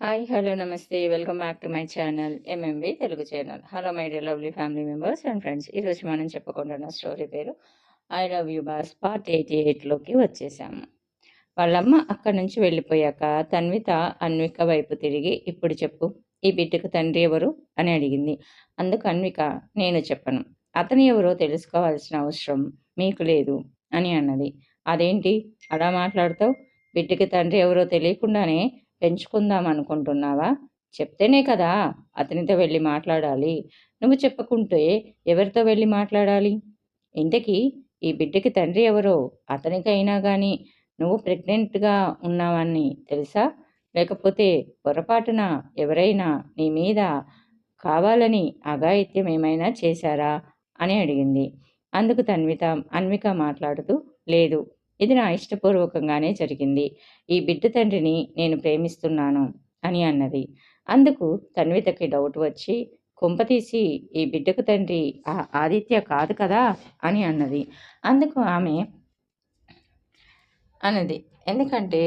Hi, hello, నమస్తే. Welcome back to my channel MMB Telugu channel. Hello my dear lovely family members and friends. ఈరోజు మనం చెప్పుకుంటున్న story పేరు I love you boss part 88లోకి వచ్చేసాము. వాళ్ళమ్మ అక్కడి నుంచి వెళ్ళిపోయాక తన్విత అన్విక వైపు తిరిగి, ఇప్పుడు చెప్పు, ఈ బిడ్డకు తండ్రి ఎవరు అని అడిగింది. అందుకు అన్విక, నేను చెప్పను, అతను ఎవరో తెలుసుకోవాల్సిన అవసరం మీకు లేదు అని అన్నది. అదేంటి అలా మాట్లాడతావు? బిడ్డకి తండ్రి ఎవరో తెలియకుండానే పెంచుకుందాం అనుకుంటున్నావా? చెప్తేనే కదా అతనితో వెళ్ళి మాట్లాడాలి. నువ్వు చెప్పకుంటే ఎవరితో వెళ్ళి మాట్లాడాలి? ఇంతకీ ఈ బిడ్డకి తండ్రి ఎవరో అతనికైనా గాని నువ్వు ప్రెగ్నెంట్‌గా ఉన్నావని తెలుసా? లేకపోతే పొరపాటున ఎవరైనా నీ మీద కావాలని అఘాయిత్యం ఏమైనా చేశారా? అని అడిగింది. అందుకు అన్విక మాట్లాడుతూ, లేదు, ఇది నా ఇష్టపూర్వకంగానే జరిగింది. ఈ బిడ్డ తండ్రిని నేను ప్రేమిస్తున్నాను అని అన్నది. అందుకు తన్వితకి డౌట్ వచ్చి, కొంపతీసి ఈ బిడ్డకు తండ్రి ఆదిత్య కాదు కదా అని అన్నది. అందుకు ఆమె అన్నది, ఎందుకంటే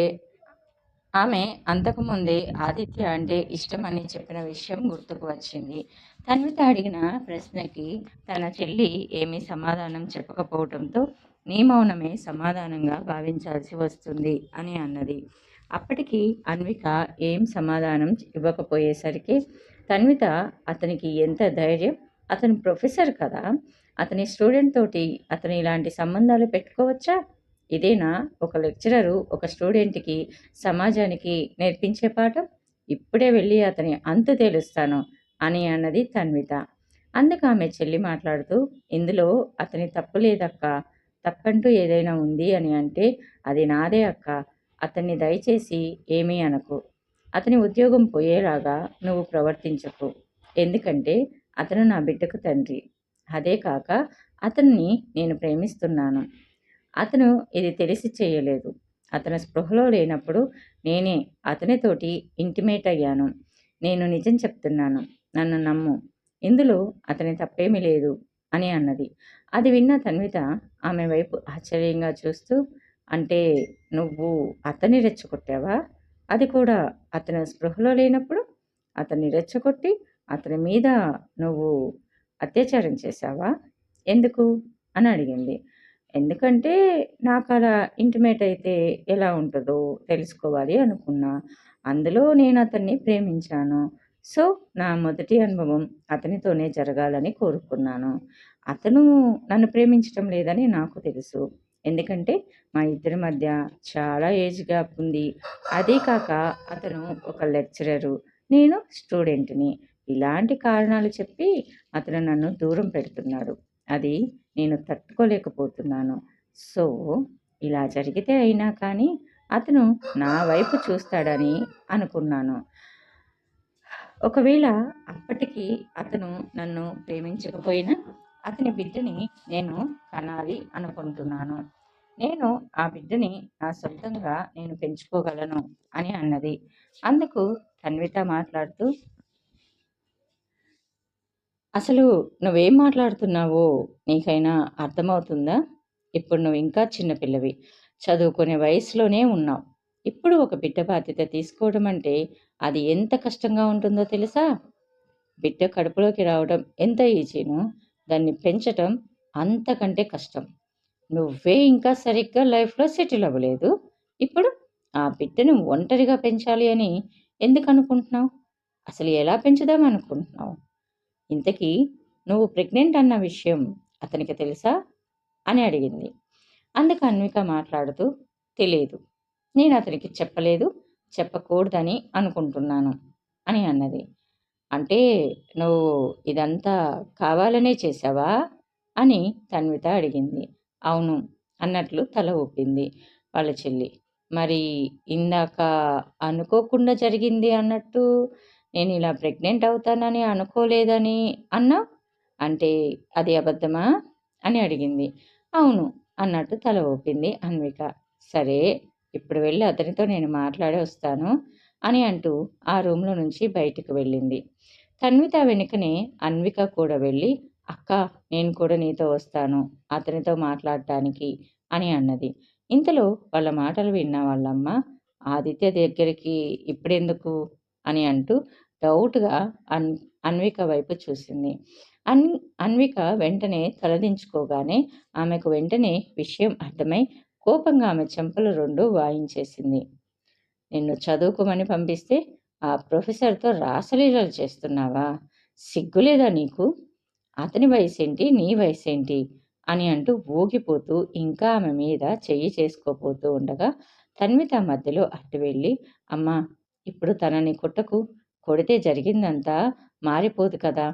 ఆమె అంతకుముందే ఆదిత్య అంటే ఇష్టమని చెప్పిన విషయం గుర్తుకు వచ్చింది. తన్విత అడిగిన ప్రశ్నకి తన చెల్లి ఏమీ సమాధానం చెప్పకపోవడంతో నీ మౌనమే సమాధానంగా భావించాల్సి వస్తుంది అని అన్నది. అప్పటికి అన్విక ఏం సమాధానం ఇవ్వకపోయేసరికి తన్విత, అతనికి ఎంత ధైర్యం, అతను ప్రొఫెసర్ కదా, అతని స్టూడెంట్ తోటి అతను ఇలాంటి సంబంధాలు పెట్టుకోవచ్చా? ఇదేనా ఒక లెక్చరరు ఒక స్టూడెంట్కి సమాజానికి నేర్పించే పాఠం? ఇప్పుడే వెళ్ళి అతని అంతు తేలుస్తాను అని అన్నది తన్విత. అందుకు ఆమె చెల్లి మాట్లాడుతూ, ఇందులో అతని తప్పు లేదక్క, తప్పంటూ ఏదైనా ఉంది అని అంటే అది నాదే అక్క. అతన్ని దయచేసి ఏమీ అనకు, అతని ఉద్యోగం పోయేలాగా నువ్వు ప్రవర్తించకు. ఎందుకంటే అతను నా బిడ్డకు తండ్రి. అదే కాక అతన్ని నేను ప్రేమిస్తున్నాను. అతను ఇది తెలిసి చేయలేదు. అతను స్పృహలో లేనప్పుడు నేనే అతనితోటి ఇంటిమేట్ అయ్యాను. నేను నిజం చెప్తున్నాను, నన్ను నమ్ము, ఇందులో అతని తప్పేమీ లేదు అని అన్నది. అది విన్న తన్విత ఆమె వైపు ఆశ్చర్యంగా చూస్తూ, అంటే నువ్వు అతన్ని రెచ్చగొట్టావా? అది కూడా అతను స్పృహలో లేనప్పుడు? అతన్ని రెచ్చగొట్టి అతని మీద నువ్వు అత్యాచారం చేశావా? ఎందుకు అని అడిగింది. ఎందుకంటే నాకు అలా ఇంటిమేట్ అయితే ఎలా ఉంటుందో తెలుసుకోవాలి అనుకున్నా. అందులో నేను అతన్ని ప్రేమించాను. సో, నా మొదటి అనుభవం అతనితోనే జరగాలని కోరుకున్నాను. అతను నన్ను ప్రేమించటం లేదని నాకు తెలుసు. ఎందుకంటే మా ఇద్దరి మధ్య చాలా ఏజ్ గ్యాప్ ఉంది. అదీ కాక అతను ఒక లెక్చరరు, నేను స్టూడెంట్‌ని. ఇలాంటి కారణాలు చెప్పి అతను నన్ను దూరం పెడుతున్నాడు. అది నేను తట్టుకోలేకపోతున్నాను. సో, ఇలా జరిగితే అయినా కానీ అతను నా వైపు చూస్తాడని అనుకున్నాను. ఒకవేళ అప్పటికి అతను నన్ను ప్రేమించకపోయినా అతని బిడ్డని నేను కనాలి అనుకుంటున్నాను. నేను ఆ బిడ్డని నా సొంతంగా నేను పెంచుకోగలను అని అన్నది. అందుకు తన్విత మాట్లాడుతూ, అసలు నువ్వేం మాట్లాడుతున్నావో నీకైనా అర్థమవుతుందా? ఇప్పుడు నువ్వు ఇంకా చిన్నపిల్లవి, చదువుకునే వయసులోనే ఉన్నావు. ఇప్పుడు ఒక బిడ్డ బాధ్యత తీసుకోవడం అంటే అది ఎంత కష్టంగా ఉంటుందో తెలుసా? బిడ్డ కడుపులోకి రావడం ఎంత ఈజీనో దాన్ని పెంచటం అంతకంటే కష్టం. నువ్వే ఇంకా సరిగ్గా లైఫ్‌లో సెటిల్ అవ్వలేదు. ఇప్పుడు ఆ బిడ్డను ఒంటరిగా పెంచాలి అని ఎందుకు అనుకుంటున్నావు? అసలు ఎలా పెంచుదాం అనుకుంటున్నావు? ఇంతకీ నువ్వు ప్రెగ్నెంట్ అన్న విషయం అతనికి తెలుసా అని అడిగింది. అందుకు అన్విక మాట్లాడుతూ, తెలియదు, నేను అతనికి చెప్పలేదు, చెప్పకూడదని అనుకుంటున్నాను అని అన్నది. అంటే నువ్వు ఇదంతా కావాలనే చేశావా అని తన్విత అడిగింది. అవును అన్నట్లు తల ఊపింది వాళ్ళ చెల్లి. మరి ఇందాక అనుకోకుండా జరిగింది అన్నట్టు, నేను ఇలా ప్రెగ్నెంట్ అవుతానని అనుకోలేదని అన్నావు, అంటే అది అబద్ధమా అని అడిగింది. అవును అన్నట్టు తల ఊపింది అన్విక. సరే, ఇప్పుడు వెళ్ళి అతనితో నేను మాట్లాడి వస్తాను అని అంటూ ఆ రూమ్లో నుంచి బయటికి వెళ్ళింది. తన్విత వెనుకనే అన్విక కూడా వెళ్ళి, అక్క, నేను కూడా నీతో వస్తాను అతనితో మాట్లాడటానికి అని అన్నది. ఇంతలో వాళ్ళ మాటలు విన్న వాళ్ళమ్మ, ఆదిత్య దగ్గరికి ఇప్పుడెందుకు అని అంటూ డౌట్గా అన్విక వైపు చూసింది. అన్ అన్విక వెంటనే తలదించుకోగానే ఆమెకు వెంటనే విషయం అర్థమై కోపంగా ఆమె చెంపలు రెండు వాయించేసింది. నిన్ను చదువుకోమని పంపిస్తే ఆ ప్రొఫెసర్తో రాసలీలలు చేస్తున్నావా? సిగ్గులేదా నీకు? అతని వయసేంటి, నీ వయసేంటి అని అంటూ ఊగిపోతూ ఇంకా ఆమె మీద చెయ్యి చేసుకోపోతూ ఉండగా తన్విత మధ్యలో అడ్డు వెళ్ళి, అమ్మా, ఇప్పుడు తనని కొట్టకు, కొడితే జరిగిందంతా మారిపోదు కదా.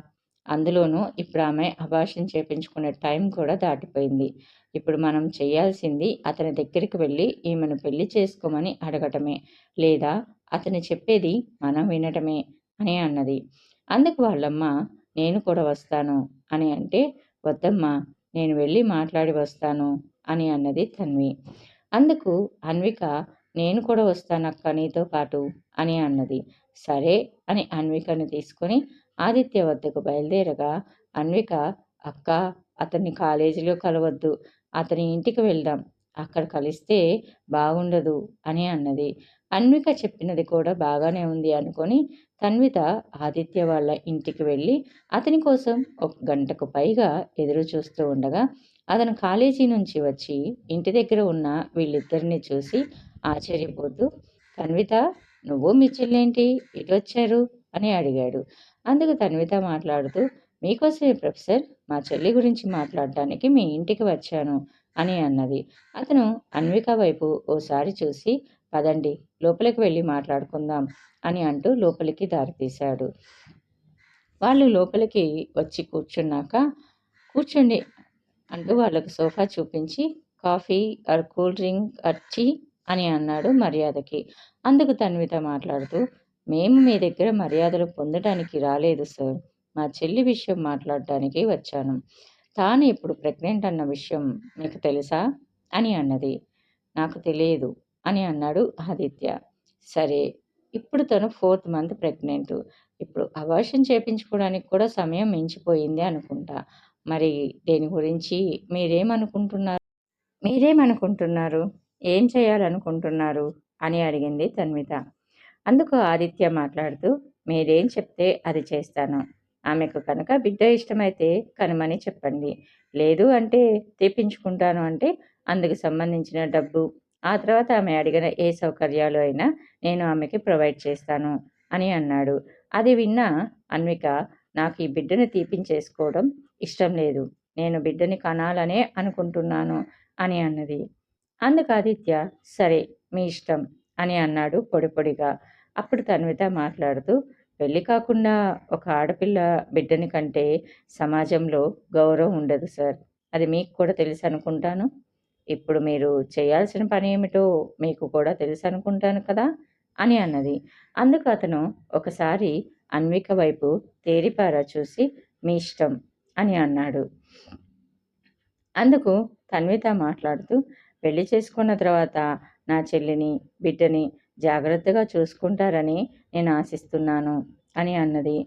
అందులోనూ ఇప్పుడు ఆమె అబార్షన్ చేపించుకునే టైం కూడా దాటిపోయింది. ఇప్పుడు మనం చేయాల్సింది అతని దగ్గరికి వెళ్ళి ఈమెను పెళ్లి చేసుకోమని అడగటమే, లేదా అతను చెప్పేది మనం వినటమే అని అన్నది. అందుకు వాళ్ళమ్మ, నేను కూడా వస్తాను అని అంటే, వద్దమ్మా, నేను వెళ్ళి మాట్లాడి వస్తాను అని అన్నది తన్వి. అందుకు అన్విక, నేను కూడా వస్తానక్క నీతో పాటు అని అన్నది. సరే అని అన్వికని తీసుకొని ఆదిత్య వద్దకు బయలుదేరగా అన్విక, అక్క, అతన్ని కాలేజీలో కలవద్దు, అతని ఇంటికి వెళ్దాం, అక్కడ కలిస్తే బాగుండదు అని అన్నది. అన్విక చెప్పినది కూడా బాగానే ఉంది అనుకొని తన్విత ఆదిత్య వాళ్ళ ఇంటికి వెళ్ళి అతని కోసం ఒక గంటకు పైగా ఎదురు చూస్తూ ఉండగా అతను కాలేజీ నుంచి వచ్చి ఇంటి దగ్గర ఉన్న వీళ్ళిద్దరిని చూసి ఆశ్చర్యపోతూ, తన్విత, నువ్వు మీ చెల్లేంటి ఇటు వచ్చారు అని అడిగాడు. అందుకు తన్విత మాట్లాడుతూ, మీకోసమే ప్రొఫెసర్, మా చెల్లి గురించి మాట్లాడడానికి మీ ఇంటికి వచ్చాను అని అన్నది. అతను అన్విక వైపు ఓసారి చూసి, పదండి, లోపలికి వెళ్ళి మాట్లాడుకుందాం అని అంటూ లోపలికి దారితీశాడు. వాళ్ళు లోపలికి వచ్చి కూర్చున్నాక, కూర్చోండి అంటూ వాళ్ళకు సోఫా చూపించి, coffee or cool drink or tea అని అన్నాడు మర్యాదకి. అందుకు తన్విత మాట్లాడుతూ, మేము మీ దగ్గర మర్యాదలు పొందడానికి రాలేదు సార్, మా చెల్లి విషయం మాట్లాడడానికి వచ్చాను. తాను ఇప్పుడు ప్రెగ్నెంట్ అన్న విషయం మీకు తెలుసా అని అన్నది. నాకు తెలియదు అని అన్నాడు ఆదిత్య. సరే, ఇప్పుడు తను 4th మంత్ ప్రెగ్నెంట్. ఇప్పుడు అబార్షన్ చేపించుకోవడానికి కూడా సమయం మించిపోయింది అనుకుంటా. మరి దేని గురించి మీరేమనుకుంటున్నారు? ఏం చేయాలనుకుంటున్నారు అని అడిగింది తన్విత. అందుకు ఆదిత్య మాట్లాడుతూ, మీరేం చెప్తే అది చేస్తాను. ఆమెకు కనుక బిడ్డ ఇష్టమైతే కనమని చెప్పండి, లేదు అంటే తెప్పించుకుంటాను అంటే అందుకు సంబంధించిన డబ్బు, ఆ తర్వాత ఆమె అడిగిన ఏ సౌకర్యాలు అయినా నేను ఆమెకి ప్రొవైడ్ చేస్తాను అని అన్నాడు. అది విన్న అన్విక, నాకు ఈ బిడ్డను తీపించేసుకోవడం ఇష్టం లేదు, నేను బిడ్డని కనాలనే అనుకుంటున్నాను అని అన్నది. అందుకు ఆదిత్య, సరే, మీ ఇష్టం అని అన్నాడు పొడి పొడిగా. అప్పుడు తన్విత మాట్లాడుతూ, పెళ్లి కాకుండా ఒక ఆడపిల్ల బిడ్డని కంటే సమాజంలో గౌరవం ఉండదు సార్, అది మీకు కూడా తెలుసు అనుకుంటాను. ఇప్పుడు మీరు చేయాల్సిన పని ఏమిటో మీకు కూడా తెలుసు అనుకుంటాను కదా అని అన్నది. అందుకు అతను ఒకసారి అన్విక వైపు తేరిపారా చూసి, మీ ఇష్టం అని అన్నాడు. అందుకు తన్విత మాట్లాడుతూ, పెళ్లి చేసుకున్న తర్వాత నా చెల్లిని, బిడ్డని జాగ్రత్తగా చూసుకుంటారని నేను ఆశిస్తున్నాను అని అన్నది.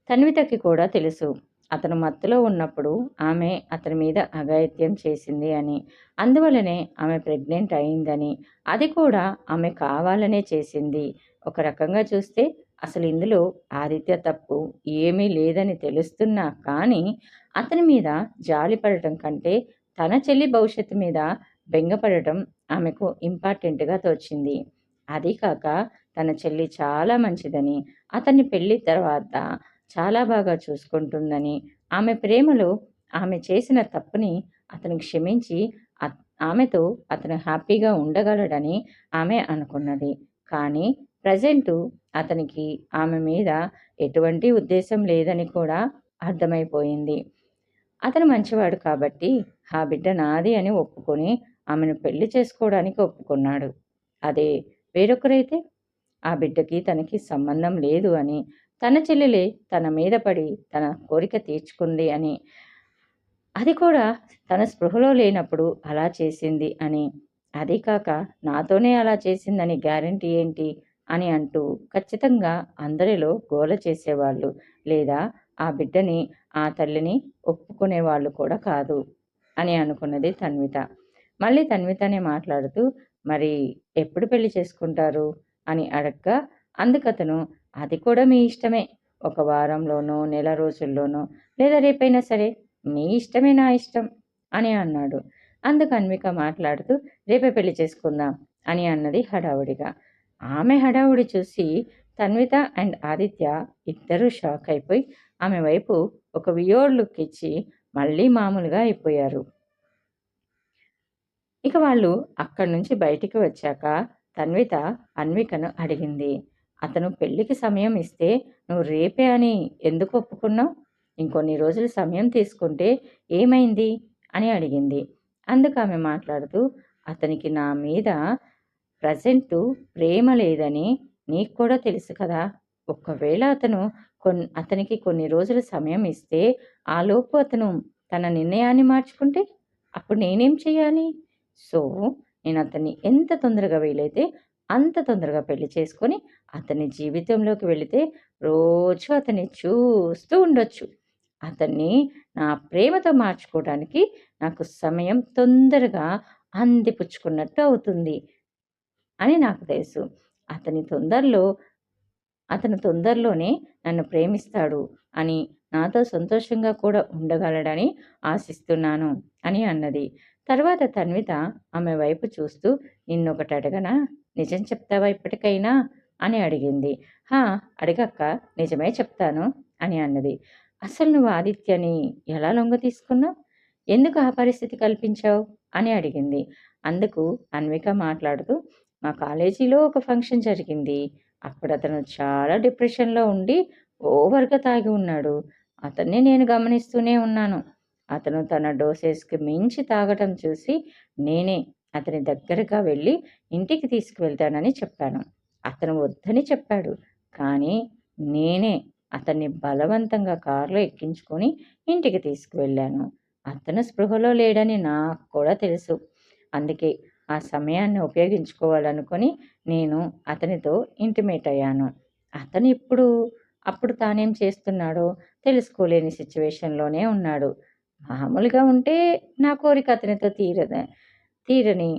తన్వితకి కూడా తెలుసు, అతను మత్తులో ఉన్నప్పుడు ఆమె అతని మీద అఘాయిత్యం చేసింది అని, అందువలనే ఆమె ప్రెగ్నెంట్ అయిందని, అది కూడా ఆమె కావాలనే చేసింది. ఒక రకంగా చూస్తే అసలు ఇందులో ఆదిత్య తప్పు ఏమీ లేదని తెలుస్తున్నా కానీ అతని మీద జాలి పడటం కంటే తన చెల్లి భవిష్యత్తు మీద బెంగపడటం ఆమెకు ఇంపార్టెంట్గా తోచింది. అదీ కాక తన చెల్లి చాలా మంచిదని, అతన్ని పెళ్లి తర్వాత చాలా బాగా చూసుకుంటుందని, ఆమె ప్రేమలో ఆమె చేసిన తప్పుని అతను క్షమించి ఆమెతో అతను హ్యాపీగా ఉండగలడని ఆమె అనుకున్నది. కానీ ప్రజెంటు అతనికి ఆమె మీద ఎటువంటి ఉద్దేశం లేదని కూడా అర్థమైపోయింది. అతను మంచివాడు కాబట్టి ఆ బిడ్డ నాది అని ఒప్పుకొని ఆమెను పెళ్లి చేసుకోవడానికి ఒప్పుకున్నాడు. అదే వేరొకరైతే ఆ బిడ్డకి తనకి సంబంధం లేదు అని, తన చెల్లెలే తన మీద పడి తన కోరిక తీర్చుకుంది అని, అది కూడా తన స్పృహలో లేనప్పుడు అలా చేసింది అని, అదీ కాక నాతోనే అలా చేసిందని గ్యారంటీ ఏంటి అని అంటూ ఖచ్చితంగా అందరిలో గోల చేసేవాళ్ళు, లేదా ఆ బిడ్డని, ఆ తల్లిని ఒప్పుకునేవాళ్ళు కూడా కాదు అని అనుకున్నది తన్విత. మళ్ళీ తన్వితనే మాట్లాడుతూ, మరి ఎప్పుడు పెళ్లి చేసుకుంటారు అని అడగ్గా అందుకతను అది కూడా మీ ఇష్టమే. ఒక వారంలోనో, నెల రోజుల్లోనో లేదా రేపైనా సరే మీ ఇష్టమే నా ఇష్టం అని అన్నాడు. అందుకు అన్విక మాట్లాడుతూ రేపే పెళ్లి చేసుకుందాం అని అన్నది హడావుడిగా. ఆమె హడావుడి చూసి తన్విత అండ్ ఆదిత్య ఇద్దరూ షాక్ అయిపోయి ఆమె వైపు ఒక వియోడ్ లుక్ ఇచ్చి మళ్ళీ మామూలుగా అయిపోయారు. ఇక వాళ్ళు అక్కడి నుంచి బయటికి వచ్చాక తన్విత అన్వికను అడిగింది. అతను పెళ్లికి సమయం ఇస్తే నువ్వు రేపే అని ఎందుకు ఒప్పుకున్నావు? ఇంకొన్ని రోజులు సమయం తీసుకుంటే ఏమైంది అని అడిగింది. అందుకు ఆమె మాట్లాడుతూ అతనికి నా మీద ప్రజెంటు ప్రేమ లేదని నీకు కూడా తెలుసు కదా. ఒకవేళ అతనికి కొన్ని రోజులు సమయం ఇస్తే ఆలోపు అతను తన నిర్ణయాన్ని మార్చుకుంటే అప్పుడు నేనేం చేయాలి? సో నేను అతన్ని ఎంత తొందరగా వీలైతే అంత తొందరగా పెళ్లి చేసుకొని అతని జీవితంలోకి వెళితే రోజు అతన్ని చూస్తూ ఉండొచ్చు. అతన్ని నా ప్రేమతో మార్చుకోవడానికి నాకు సమయం తొందరగా అందిపుచ్చుకున్నట్టు అవుతుంది అని నాకు తెలుసు. అతని తొందరలో అతను తొందరలోనే నన్ను ప్రేమిస్తాడు అని నాతో సంతోషంగా కూడా ఉండగలడని ఆశిస్తున్నాను అని అన్నది. తర్వాత తన్విత ఆమె వైపు చూస్తూ నిన్నొకటి అడగనా? నిజం చెప్తావా ఇప్పటికైనా అని అడిగింది. హా, అడగక్క, నిజమే చెప్తాను అని అన్నది. అసలు నువ్వు ఆదిత్యని ఎలా లొంగ తీసుకున్నావు? ఎందుకు ఆ పరిస్థితి కల్పించావు అని అడిగింది. అందుకు అన్విక మాట్లాడుతూ మా కాలేజీలో ఒక ఫంక్షన్ జరిగింది. అప్పుడు అతను చాలా డిప్రెషన్లో ఉండి ఓవర్గా తాగి ఉన్నాడు. అతన్ని నేను గమనిస్తూనే ఉన్నాను. అతను తన డోసేజ్కి మించి తాగటం చూసి నేనే అతని దగ్గరగా వెళ్ళి ఇంటికి తీసుకువెళ్తానని చెప్పాను. అతను వద్దని చెప్పాడు. కానీ నేనే అతన్ని బలవంతంగా కారులో ఎక్కించుకొని ఇంటికి తీసుకువెళ్ళాను. అతను స్పృహలో లేడని నాకు కూడా తెలుసు. అందుకే ఆ సమయాన్ని ఉపయోగించుకోవాలనుకొని నేను అతనితో ఇంటిమేట్ అయ్యాను. అతను అప్పుడు తానేం చేస్తున్నాడో తెలుసుకోలేని సిచ్యువేషన్లోనే ఉన్నాడు. మామూలుగా ఉంటే నా కోరిక అతనితో తీరని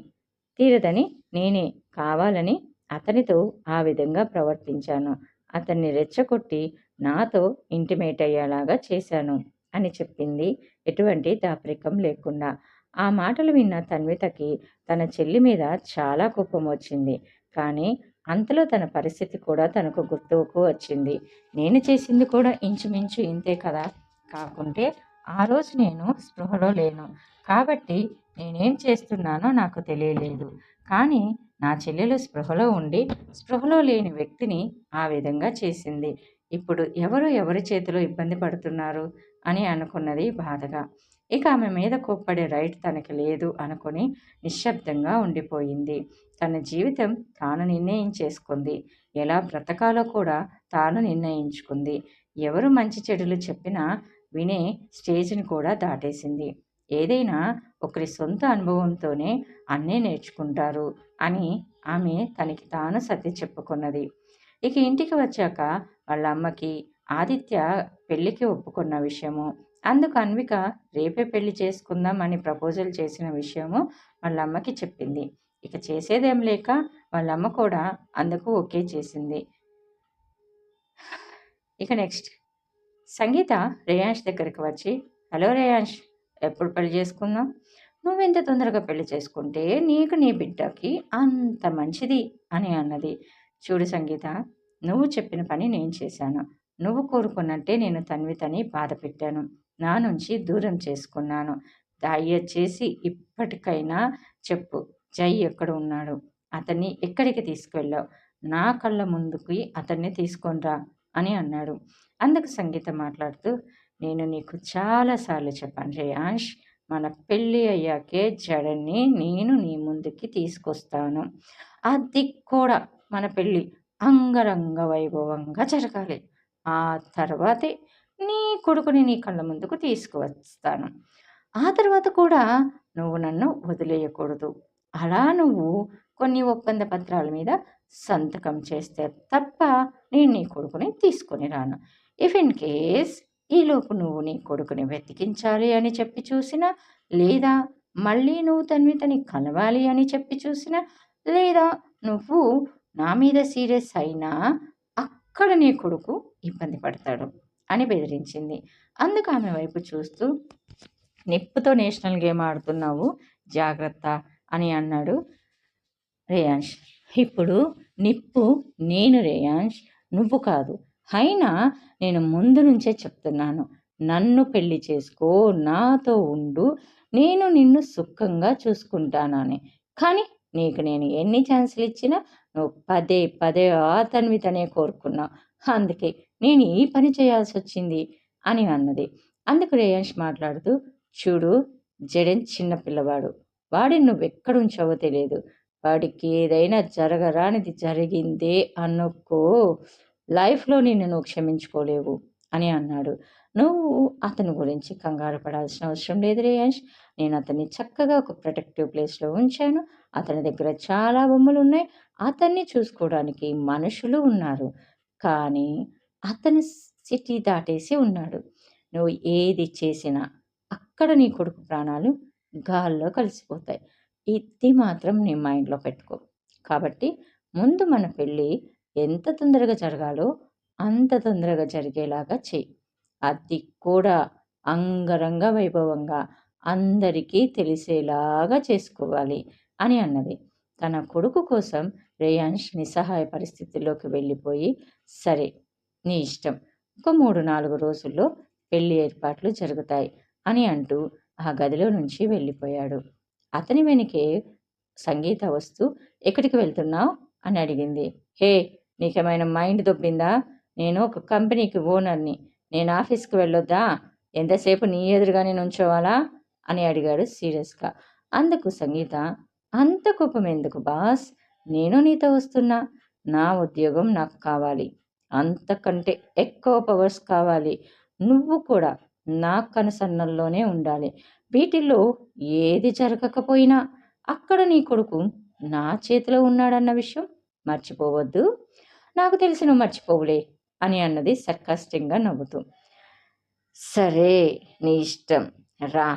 తీరదని నేనే కావాలని అతనితో ఆ విధంగా ప్రవర్తించాను. అతన్ని రెచ్చగొట్టి నాతో ఇంటిమేట్ అయ్యేలాగా చేశాను అని చెప్పింది ఎటువంటి దాపరికం లేకుండా. ఆ మాటలు విన్న తన్వితకి తన చెల్లి మీద చాలా కోపం వచ్చింది. కానీ అంతలో తన పరిస్థితి కూడా తనకు గుర్తుకు వచ్చింది. నేను చేసింది కూడా ఇంచుమించు ఇంతే కదా. కాకుంటే ఆ రోజు నేను స్పృహలో లేను కాబట్టి నేనేం చేస్తున్నానో నాకు తెలియలేదు. కానీ నా చెల్లెలు స్పృహలో ఉండి స్పృహలో లేని వ్యక్తిని ఆ విధంగా చేసింది. ఇప్పుడు ఎవరి చేతిలో ఇబ్బంది పడుతున్నారు అని అనుకున్నది బాధగా. ఇక ఆమె మీద కోప్పడే రైట్ తనకి లేదు అనుకొని నిశ్శబ్దంగా ఉండిపోయింది. తన జీవితం తాను నిర్ణయించేసుకుంది. ఎలా బ్రతకాలో కూడా తాను నిర్ణయించుకుంది. ఎవరు మంచి చెడులు చెప్పినా వినే స్టేజ్ని కూడా దాటేసింది. ఏదైనా ఒకరి సొంత అనుభవంతోనే అన్నీ నేర్చుకుంటారు అని ఆమె తనకి తాను సర్ది చెప్పుకున్నది. ఇక ఇంటికి వచ్చాక వాళ్ళ అమ్మకి ఆదిత్య పెళ్ళికి ఒప్పుకున్న విషయము, అందుకు అన్విక రేపే పెళ్లి చేసుకుందాం అని ప్రపోజల్ చేసిన విషయము వాళ్ళ అమ్మకి చెప్పింది. ఇక చేసేదేం లేక వాళ్ళమ్మ కూడా అందుకు ఓకే చేసింది. ఇక నెక్స్ట్ సంగీత రేయాంష్ దగ్గరికి వచ్చి, హలో రేయాంష్, ఎప్పుడు పెళ్లి చేసుకుందాం? నువ్వెంత తొందరగా పెళ్లి చేసుకుంటే నీకు నీ బిడ్డకి అంత మంచిది అని అన్నది. చూడు సంగీత, నువ్వు చెప్పిన పని నేను చేశాను. నువ్వు కోరుకున్నట్టే నేను తన్వితని బాధ పెట్టాను. నా నుంచి దూరం చేసుకున్నాను. దయచేసి ఇప్పటికైనా చెప్పు, జై ఎక్కడ ఉన్నాడు? అతన్ని ఎక్కడికి తీసుకువెళ్ళావు? నా కళ్ళ ముందుకి అతన్ని తీసుకొనిరా అని అన్నాడు. అందుకు సంగీత మాట్లాడుతూ, నేను నీకు చాలాసార్లు చెప్పాను రేయాంష్, మన పెళ్ళి అయ్యాకే జడని నేను నీ ముందుకి తీసుకొస్తాను. అది కూడా మన పెళ్ళి అంగరంగ వైభవంగా జరగాలి. ఆ తర్వాతే నీ కొడుకుని నీ కళ్ళ ముందుకు తీసుకువస్తాను. ఆ తర్వాత కూడా నువ్వు నన్ను వదిలేయకూడదు. అలా నువ్వు కొన్ని ఒప్పంద పత్రాల మీద సంతకం చేస్తే తప్ప నేను నీ కొడుకుని తీసుకొని రాను. ఇఫ్ ఇన్ కేస్ ఈలోపు నువ్వు నీ కొడుకుని వెతికించాలి అని చెప్పి చూసినా, లేదా మళ్ళీ నువ్వు తన్వితని కలవాలి అని చెప్పి చూసినా, లేదా నువ్వు నా మీద సీరియస్ అయినా అక్కడ నీ కొడుకు ఇబ్బంది పడతాడు అని బెదిరించింది. అందుకు ఆమె వైపు చూస్తూ, నిప్పుతో నేషనల్ గేమ్ ఆడుతున్నావు, జాగ్రత్త అని అన్నాడు రేయాంష్. ఇప్పుడు నిప్పు నేను రేయాంష్, నువ్వు కాదు. అయినా నేను ముందు నుంచే చెప్తున్నాను, నన్ను పెళ్లి చేసుకో, నాతో ఉండు, నేను నిన్ను సుఖంగా చూసుకుంటానని. కానీ నీకు నేను ఎన్ని ఛాన్సులు ఇచ్చినా నువ్వు పదే పదే తనే కోరుకున్నావు. అందుకే నేను ఈ పని చేయాల్సి వచ్చింది అని అన్నది. అందుకు రేయాంష్ మాట్లాడుతూ, చూడు, జడెన్ చిన్న పిల్లవాడు, వాడిని నువ్వెక్కడుంచావో తెలియదు. వాడికి ఏదైనా జరగరానిది జరిగిందే అనుకో, లైఫ్లో నిన్ను నువ్వు క్షమించుకోలేవు అని అన్నాడు. నువ్వు అతని గురించి కంగారు పడాల్సిన అవసరం లేదు రేయాంష్. నేను అతన్ని చక్కగా ఒక ప్రొటెక్టివ్ ప్లేస్లో ఉంచాను. అతని దగ్గర చాలా బొమ్మలు ఉన్నాయి. అతన్ని చూసుకోవడానికి మనుషులు ఉన్నారు. కానీ అతను సిటీ దాటేసి ఉన్నాడు. నువ్వు ఏది చేసినా అక్కడ నీ కొడుకు ప్రాణాలు గాల్లో కలిసిపోతాయి. ఇది మాత్రం నీ మైండ్లో పెట్టుకో. కాబట్టి ముందు మన పెళ్ళి ఎంత తొందరగా జరగాలో అంత తొందరగా జరిగేలాగా చెయ్యి. అది కూడా అంగరంగ వైభవంగా అందరికీ తెలిసేలాగా చేసుకోవాలి అని అన్నది. తన కొడుకు కోసం రేయాంష్ నిస్సహాయ పరిస్థితిలోకి వెళ్ళిపోయి, సరే నీ ఇష్టం, ఒక 3-4 రోజుల్లో పెళ్లి ఏర్పాట్లు జరుగుతాయి అని అంటూ ఆ గదిలో నుంచి వెళ్ళిపోయాడు. అతని వెనుకే సంగీత వస్తూ, ఎక్కడికి వెళ్తున్నావు అని అడిగింది. హే, నీకేమైనా మైండ్ దొబ్బిందా? నేను ఒక కంపెనీకి ఓనర్ని. నేను ఆఫీస్కి వెళ్ళొద్దా? ఎంతసేపు నీ ఎదురుగానే నుంచోవాలా అని అడిగాడు సీరియస్గా. అందుకు సంగీత, అంత కోపం ఎందుకు బాస్? నేను నీతో వస్తున్నా. నా ఉద్యోగం నాకు కావాలి, అంతకంటే ఎక్కువ పవర్స్ కావాలి. నువ్వు కూడా నా కనుసన్నల్లోనే ఉండాలి. వీటిల్లో ఏది జరగకపోయినా అక్కడ నీ కొడుకు నా చేతిలో ఉన్నాడన్న విషయం మర్చిపోవద్దు. నాకు తెలిసి నువ్వు మర్చిపోవులే అని అన్నది సర్కాస్టిక్గా నవ్వుతూ. సరే, నీ ఇష్టం, రా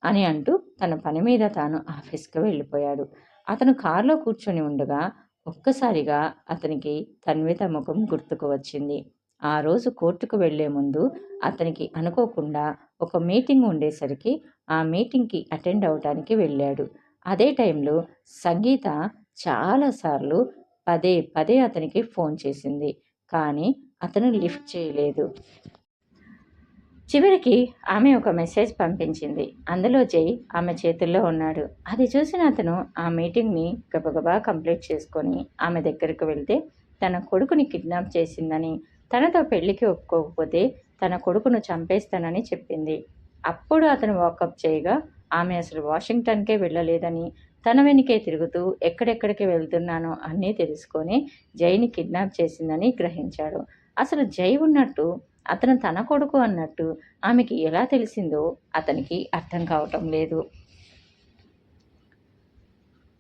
అని అంటూ తన పని మీద తాను ఆఫీస్కి వెళ్ళిపోయాడు. అతను కారులో కూర్చొని ఉండగా ఒక్కసారిగా అతనికి తన్విత ముఖం గుర్తుకు వచ్చింది. ఆ రోజు కోర్టుకు వెళ్లే ముందు అతనికి అనుకోకుండా ఒక మీటింగ్ ఉండేసరికి ఆ మీటింగ్కి అటెండ్ అవడానికి వెళ్ళాడు. అదే టైంలో సంగీత చాలాసార్లు పదే పదే అతనికి ఫోన్ చేసింది. కానీ అతను లిఫ్ట్ చేయలేదు. చివరికి ఆమె ఒక మెసేజ్ పంపించింది. అందులో జై ఆమె చేతుల్లో ఉన్నాడు. అది చూసిన అతను ఆ మీటింగ్ని గబగబా కంప్లీట్ చేసుకొని ఆమె దగ్గరకు వెళ్తే, తన కొడుకుని కిడ్నాప్ చేసిందని, తనతో పెళ్లికి ఒప్పుకోకపోతే తన కొడుకును చంపేస్తానని చెప్పింది. అప్పుడు అతను వాకప్ చేయగా ఆమె అసలు వాషింగ్టన్కే వెళ్ళలేదని, తన వెనుకే తిరుగుతూ ఎక్కడెక్కడికి వెళ్తున్నానో అన్నీ తెలుసుకొని జైని కిడ్నాప్ చేసిందని గ్రహించాడు. అసలు జై ఉన్నట్టు, అతను తన కొడుకు అన్నట్టు ఆమెకి ఎలా తెలిసిందో అతనికి అర్థం కావటం లేదు.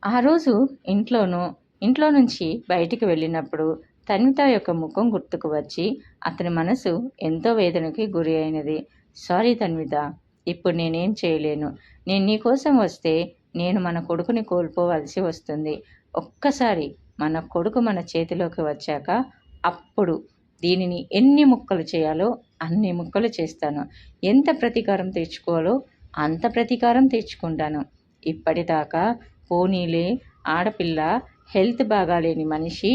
ఆ రోజు ఇంట్లో నుంచి బయటికి వెళ్ళినప్పుడు తన్విత యొక్క ముఖం గుర్తుకు వచ్చి అతని మనసు ఎంతో వేదనకి గురి అయినది. సారీ తన్విత, ఇప్పుడు నేనేం చేయలేను. నేను నీకోసం వస్తే నేను మన కొడుకుని కోల్పోవలసి వస్తుంది. ఒక్కసారి మన కొడుకు మన చేతిలోకి వచ్చాక అప్పుడు దీనిని ఎన్ని ముక్కలు చేయాలో అన్ని ముక్కలు చేస్తాను. ఎంత ప్రతీకారం తీర్చుకోవాలో అంత ప్రతీకారం తీర్చుకుంటాను. ఇప్పటిదాకా పోనీలే, ఆడపిల్ల, హెల్త్ బాగాలేని మనిషి,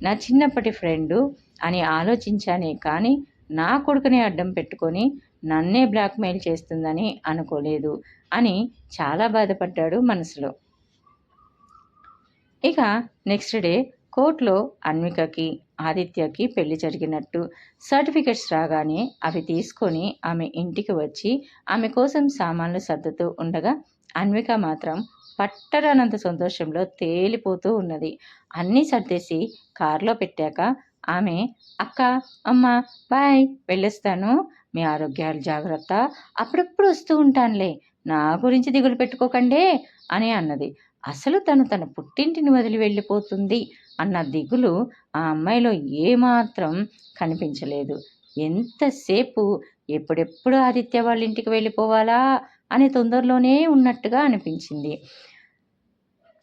నా చిన్నప్పటి ఫ్రెండు అని ఆలోచించానే కానీ నా కొడుకుని అడ్డం పెట్టుకొని నన్నే బ్లాక్మెయిల్ చేస్తుందని అనుకోలేదు అని చాలా బాధపడ్డాడు మనసులో. ఇక నెక్స్ట్ డే కోర్టులో అన్వికకి ఆదిత్యకి పెళ్లి జరిగినట్టు సర్టిఫికెట్స్ రాగానే అవి తీసుకొని ఆమె ఇంటికి వచ్చి ఆమె కోసం సామాన్లు సర్దుతూ ఉండగా అన్విక మాత్రం పట్టరానంత సంతోషంలో తేలిపోతూ ఉన్నది. అన్నీ సర్దేసి కారులో పెట్టాక ఆమె, అక్క, అమ్మ, బాయ్, వెళ్ళొస్తాను, మీ ఆరోగ్యాలు జాగ్రత్త, అప్పుడప్పుడు వస్తూ ఉంటానులే, నా గురించి దిగులు పెట్టుకోకండే అని అన్నది. అసలు తన పుట్టింటిని వదిలి వెళ్ళిపోతుంది అన్న దిగులు ఆ అమ్మాయిలో ఏమాత్రం కనిపించలేదు. ఎంతసేపు ఎప్పుడెప్పుడు ఆదిత్య వాళ్ళ ఇంటికి వెళ్ళిపోవాలా అని తొందరలోనే ఉన్నట్టుగా అనిపించింది.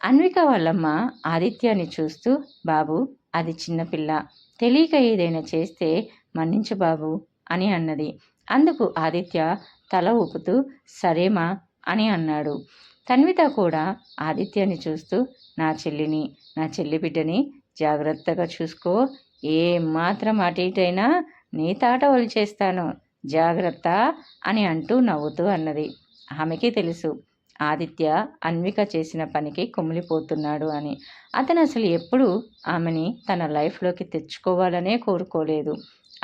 అన్విక వాళ్ళమ్మ ఆదిత్యాన్ని చూస్తూ, బాబు అది చిన్నపిల్ల, తెలియక ఏదైనా చేస్తే మన్నించు బాబు అని అన్నది. అందుకు ఆదిత్య తల ఊపుతూ సరేమా అని అన్నాడు. తన్విత కూడా ఆదిత్యాన్ని చూస్తూ, నా చెల్లిని, నా చెల్లి బిడ్డని జాగ్రత్తగా చూసుకో, ఏం మాత్రం అటు ఇటైనా నీ తాట ఒలిచేస్తాను, జాగ్రత్త అని అంటూ నవ్వుతూ అన్నది. ఆమెకి తెలుసు ఆదిత్య అన్విక చేసిన పనికి కుమిలిపోతున్నాడు అని. అతను అసలు ఎప్పుడూ ఆమెని తన లైఫ్లోకి తెచ్చుకోవాలనే కోరుకోలేదు.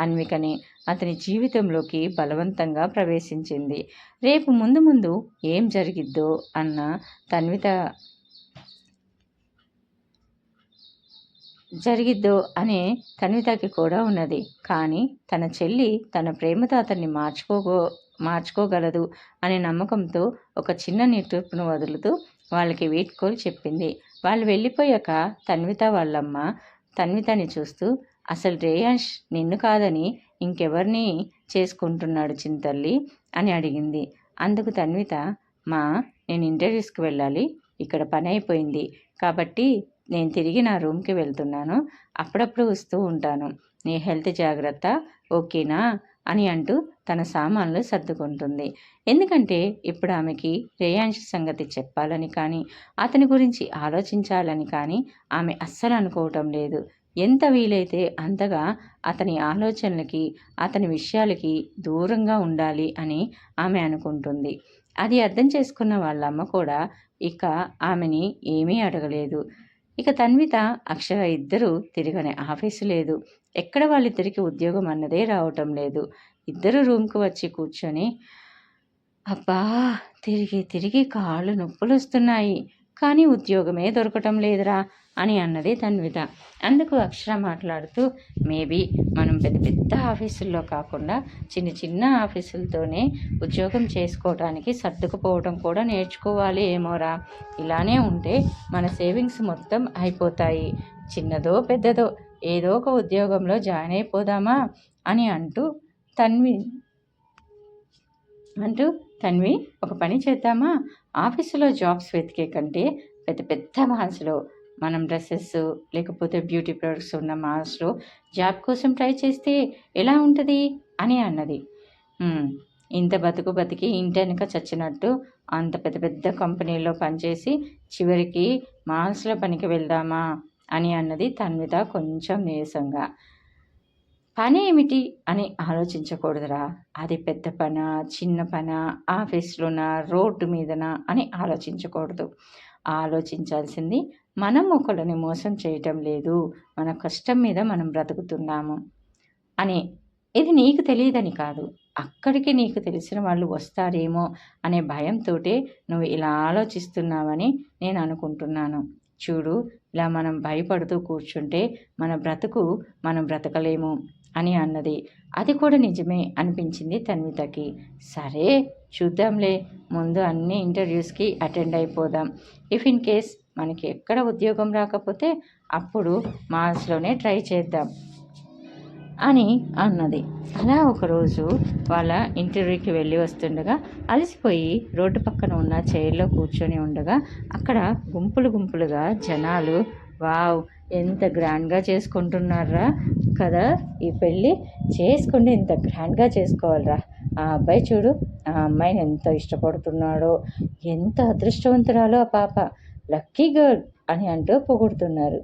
అన్వికని అతని జీవితంలోకి బలవంతంగా ప్రవేశించింది. రేపు ముందు ముందు ఏం జరిగిద్దో అన్న తన్వితకి కూడా ఉన్నది. కానీ తన చెల్లి తన ప్రేమతో అతన్ని మార్చుకోగలదు అనే నమ్మకంతో ఒక చిన్న నిట్టూర్పును వదులుతూ వాళ్ళకి వీడ్కోలు చెప్పింది. వాళ్ళు వెళ్ళిపోయాక తన్విత వాళ్ళమ్మ తన్వితని చూస్తూ, అసలు రేయాంష్ నిన్ను కాదని ఇంకెవరిని చేసుకుంటున్నాడు చింతల్లి అని అడిగింది. అందుకు తన్విత, నేను ఇంటర్వ్యూస్కి వెళ్ళాలి, ఇక్కడ పని అయిపోయింది కాబట్టి నేను తిరిగి నా రూమ్కి వెళ్తున్నాను, అప్పుడప్పుడు వస్తూ ఉంటాను, నీ హెల్త్ జాగ్రత్త, ఓకేనా అని అంటూ తన సామాన్లు సర్దుకుంటుంది. ఎందుకంటే ఇప్పుడు ఆమెకి రేయాంష్ సంగతి చెప్పాలని కానీ అతని గురించి ఆలోచించాలని కానీ ఆమె అస్సలు అనుకోవటం లేదు. ఎంత వీలైతే అంతగా అతని ఆలోచనలకి అతని విషయాలకి దూరంగా ఉండాలి అని ఆమె అనుకుంటుంది. అది అర్థం చేసుకున్న వాళ్ళమ్మ కూడా ఇక ఆమెని ఏమీ అడగలేదు. ఇక తన్విత అక్షర ఇద్దరూ తిరగని ఆఫీసు లేదు, ఎక్కడ వాళ్ళిద్దరికి ఉద్యోగం అన్నదే రావటం లేదు. ఇద్దరు రూమ్కి వచ్చి కూర్చొని, అబ్బా తిరిగి తిరిగి కాళ్ళు నొప్పులు వస్తున్నాయి, కానీ ఉద్యోగమే దొరకటం లేదురా అని అన్నది తన్విత. అందుకు అక్షర మాట్లాడుతూ, మేబీ మనం పెద్ద పెద్ద ఆఫీసుల్లో కాకుండా చిన్న చిన్న ఆఫీసులతోనే ఉద్యోగం చేసుకోవడానికి సర్దుకుపోవడం కూడా నేర్చుకోవాలి ఏమోరా, ఇలానే ఉంటే మన సేవింగ్స్ మొత్తం అయిపోతాయి, చిన్నదో పెద్దదో ఏదో ఒక ఉద్యోగంలో జాయిన్ అయిపోదామా అని అంటూ తన్వి ఒక పని చేద్దామా, ఆఫీసులో జాబ్స్ వెతికే కంటే పెద్ద పెద్ద మాల్స్లో మనం డ్రెస్సెస్ లేకపోతే బ్యూటీ ప్రొడక్ట్స్ ఉన్న మాల్స్లో జాబ్ కోసం ట్రై చేస్తే ఎలా ఉంటుంది అని అన్నది. ఇంత బతికి ఇంటెనక చచ్చినట్టు అంత పెద్ద పెద్ద కంపెనీల్లో పనిచేసి చివరికి మాల్స్లో పనికి వెళ్దామా అని అన్నది తన్విత కొంచెం నీరసంగా. పని ఏమిటి అని ఆలోచించకూడదురా, అది పెద్ద పనా చిన్న పనా ఆఫీస్లోనా రోడ్డు మీదనా అని ఆలోచించకూడదు. ఆలోచించాల్సింది మనం ఒకళ్ళని మోసం చేయటం లేదు, మన కష్టం మీద మనం బ్రతుకుతున్నాము అని. ఇది నీకు తెలియదని కాదు, అక్కడికి నీకు తెలిసిన వాళ్ళు వస్తారేమో అనే భయంతో నువ్వు ఇలా ఆలోచిస్తున్నావని నేను అనుకుంటున్నాను. చూడు, ఇలా మనం భయపడుతూ కూర్చుంటే మనం బ్రతకలేము అని అన్నది. అది కూడా నిజమే అనిపించింది తన్వితకి. సరే చూద్దాంలే, ముందు అన్ని ఇంటర్వ్యూస్కి అటెండ్ అయిపోదాం, ఇఫ్ ఇన్ కేస్ మనకి ఎక్కడ ఉద్యోగం రాకపోతే అప్పుడు మాల్స్లోనే ట్రై చేద్దాం అని అన్నది. అలా ఒకరోజు వాళ్ళ ఇంటర్వ్యూకి వెళ్ళి వస్తుండగా అలసిపోయి రోడ్డు పక్కన ఉన్న చైర్లో కూర్చొని ఉండగా అక్కడ గుంపులుగా జనాలు, వావ్ ఎంత గ్రాండ్గా చేసుకుంటున్నారా కదా, ఈ పెళ్ళి చేసుకుంటే ఇంత గ్రాండ్గా చేసుకోవాలరా, ఆ అబ్బాయి చూడు ఆ అమ్మాయిని ఎంత ఇష్టపడుతున్నాడో, ఎంత అదృష్టవంతురాలో ఆ పాప, లక్కీ గర్ల్ అని అంటూ పొగుడుతున్నారు.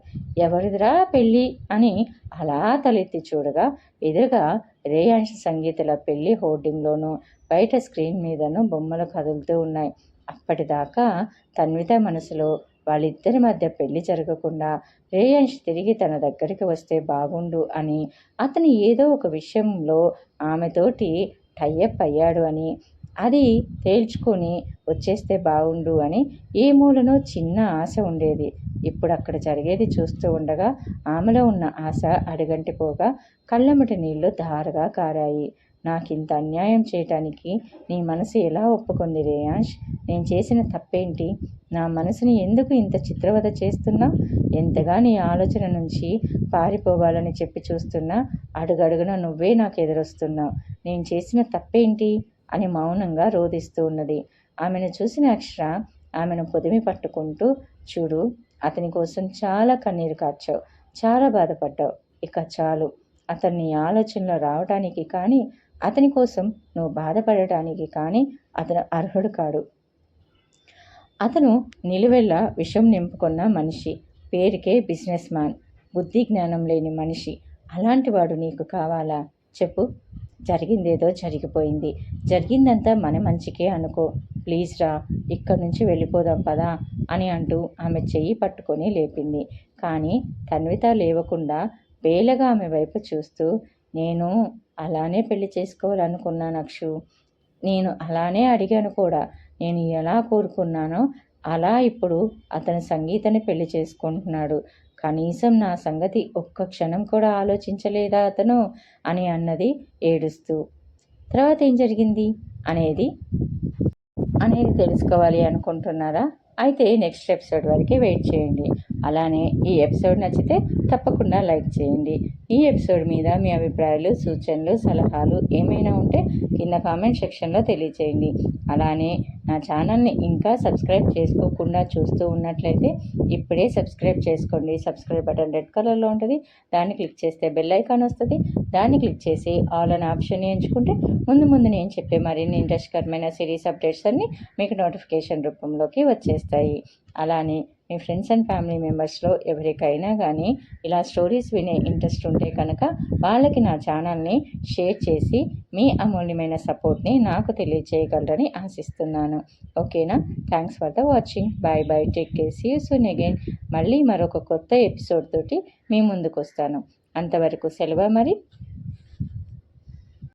ఎవరిదిరా పెళ్ళి అని అలా తలెత్తి చూడగా ఎదురుగా రేయాంష్ సంగీతల పెళ్లి హోర్డింగ్లోనూ బయట స్క్రీన్ మీదనూ బొమ్మలు కదులుతూ ఉన్నాయి. అప్పటిదాకా తన్విత మనసులో వాళ్ళిద్దరి మధ్య పెళ్లి జరగకుండా రేయాంష్ తిరిగి తన దగ్గరికి వస్తే బాగుండు అని, అతను ఏదో ఒక విషయంలో ఆమెతోటి టైఅప్ అయ్యాడు అని, అది తేల్చుకొని వచ్చేస్తే బాగుండు అని ఏ మూలనో చిన్న ఆశ ఉండేది. ఇప్పుడు అక్కడ జరిగేది చూస్తూ ఉండగా ఆమెలో ఉన్న ఆశ అడుగంటిపోగా కళ్ళమ్మటి నీళ్లు ధారగా కారాయి. నాకింత అన్యాయం చేయటానికి నీ మనసు ఎలా ఒప్పుకుంది రేయాంష్? నేను చేసిన తప్పేంటి? నా మనసుని ఎందుకు ఇంత చిత్రవద చేస్తున్నా? ఎంతగా నీ ఆలోచన నుంచి పారిపోవాలని చెప్పి చూస్తున్నా అడుగడుగున నువ్వే నాకు ఎదురొస్తున్నావు. నేను చేసిన తప్పేంటి అని మౌనంగా రోధిస్తూ ఉన్నది. ఆమెను చూసిన అక్షర ఆమెను పొదిమి పట్టుకుంటూ చూడు, అతని కోసం చాలా కన్నీరు కార్చావు, చాలా బాధపడ్డావు. ఇక చాలు. అతను నీ ఆలోచనలో రావటానికి కానీ, అతని కోసం నువ్వు బాధపడటానికి కానీ అతను అర్హుడు కాడు. అతను నిలువెల్లా విషం నింపుకున్న మనిషి, పేరుకే బిజినెస్ మ్యాన్, బుద్ధి జ్ఞానం లేని మనిషి. అలాంటి వాడు నీకు కావాలా? చెప్పు. జరిగిందేదో జరిగిపోయింది. జరిగిందంతా మన మంచికే అనుకో. ప్లీజ్ రా, ఇక్కడి నుంచి వెళ్ళిపోదాం పదా అని అంటూ ఆమె చెయ్యి పట్టుకొని లేపింది. కానీ తన్విత లేవకుండా బేలగా ఆమె వైపు చూస్తూ, నేను అలానే పెళ్లి చేసుకోవాలనుకున్నాను అక్షు. నేను అలానే అడిగాను కూడా. నేను ఎలా కోరుకున్నానో అలా ఇప్పుడు అతను సంగీతని పెళ్లి చేసుకుంటున్నాడు. కనీసం నా సంగతి ఒక్క క్షణం కూడా ఆలోచించలేదా అతను అని అన్నది ఏడుస్తూ. తర్వాత ఏం జరిగింది అనేది తెలుసుకోవాలి అనుకుంటున్నారా? అయితే నెక్స్ట్ ఎపిసోడ్ వరకే వెయిట్ చేయండి. అలానే ఈ ఎపిసోడ్ నచ్చితే తప్పకుండా లైక్ చేయండి. ఈ ఎపిసోడ్ మీద మీ అభిప్రాయాలు, సూచనలు, సలహాలు ఏమైనా ఉంటే కింద కామెంట్ సెక్షన్లో తెలియచేయండి. అలానే నా ఛానల్ని ఇంకా సబ్స్క్రైబ్ చేసుకోకుండా చూస్తూ ఉన్నట్లయితే ఇప్పుడే సబ్స్క్రైబ్ చేసుకోండి. సబ్స్క్రైబ్ బటన్ రెడ్ కలర్లో ఉంటుంది. దాన్ని క్లిక్ చేస్తే బెల్ ఐకాన్ వస్తుంది. దాన్ని క్లిక్ చేసి ఆల్ అనే ఆప్షన్ని ఎంచుకుంటే ముందు నేను చెప్పే మరిన్ని ఇంట్రెస్ట్కరమైన సిరీస్ అప్డేట్స్ అన్నీ మీకు నోటిఫికేషన్ రూపంలోకి వచ్చేస్తాయి. అలానే మీ ఫ్రెండ్స్ అండ్ ఫ్యామిలీ మెంబర్స్లో ఎవరికైనా కానీ ఇలా స్టోరీస్ వినే ఇంట్రెస్ట్ ఉంటే కనుక వాళ్ళకి నా ఛానల్ని షేర్ చేసి మీ అమూల్యమైన సపోర్ట్ని నాకు తెలియజేయగలరని ఆశిస్తున్నాను. ఓకేనా? Thanks for the watching. Bye bye, take care, see you soon again. మళ్ళీ మరొక కొత్త ఎపిసోడ్ తోటి మీ ముందుకు వస్తాను. అంతవరకు సెలవు మరి.